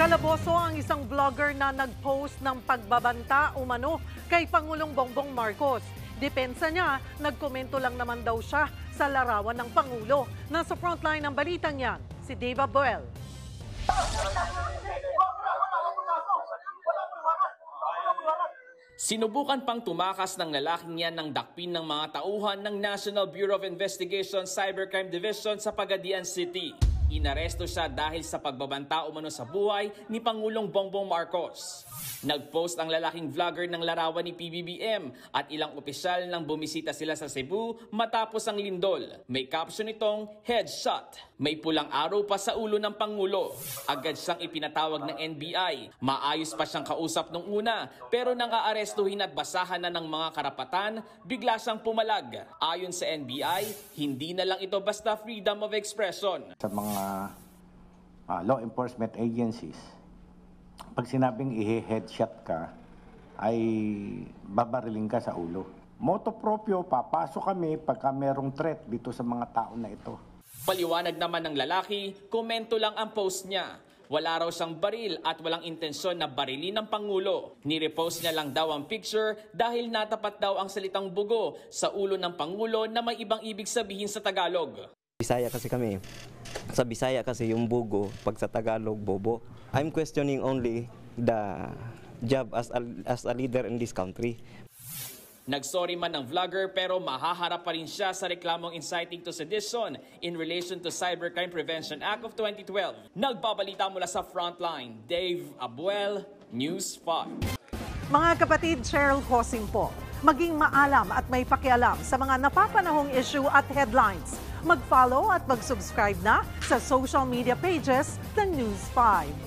Kalaboso ang isang vlogger na nag-post ng pagbabanta umano kay Pangulong Bongbong Marcos. Depensa niya, nagkomento lang naman daw siya sa larawan ng Pangulo. Nasa frontline ng balitang yan, si Dave Abuel. Sinubukan pang tumakas ng lalaking yan ng dakpin ng mga tauhan ng National Bureau of Investigation Cybercrime Division sa Pagadian City. Inaresto siya dahil sa pagbabanta umano sa buhay ni Pangulong Bongbong Marcos. Nag-post ang lalaking vlogger ng larawan ni PBBM at ilang opisyal nang bumisita sila sa Cebu matapos ang lindol. May caption itong headshot. May pulang araw pa sa ulo ng Pangulo. Agad siyang ipinatawag ng NBI. Maayos pa siyang kausap nung una, pero nang aarestuhin at basahan na ng mga karapatan, bigla siyang pumalag. Ayon sa NBI, hindi na lang ito basta freedom of expression. Sa mga law enforcement agencies, pag sinabing i-headshot ka, ay babariling ka sa ulo. Moto proprio, papasok kami pagka merong threat dito sa mga tao na ito. Paliwanag naman ng lalaki, komento lang ang post niya. Wala raw siyang baril at walang intensyon na barilin ng Pangulo. Nirepost niya lang daw ang picture dahil natapat daw ang salitang bugo sa ulo ng Pangulo na may ibang ibig sabihin sa Tagalog. Bisaya kasi kami. Sa Bisaya kasi yung bugo, pag sa Tagalog, bobo. I'm questioning only the job as a leader in this country. Nagsorry man ng vlogger pero mahaharap pa rin siya sa reklamong inciting to sedition in relation to Cybercrime Prevention Act of 2012. Nagbabalita mula sa Frontline, Dave Abuel, News 5. Mga kapatid, Cheryl Hosing po. Maging maalam at may pakialam sa mga napapanahong issue at headlines. Mag-follow at mag-subscribe na sa social media pages ng News 5.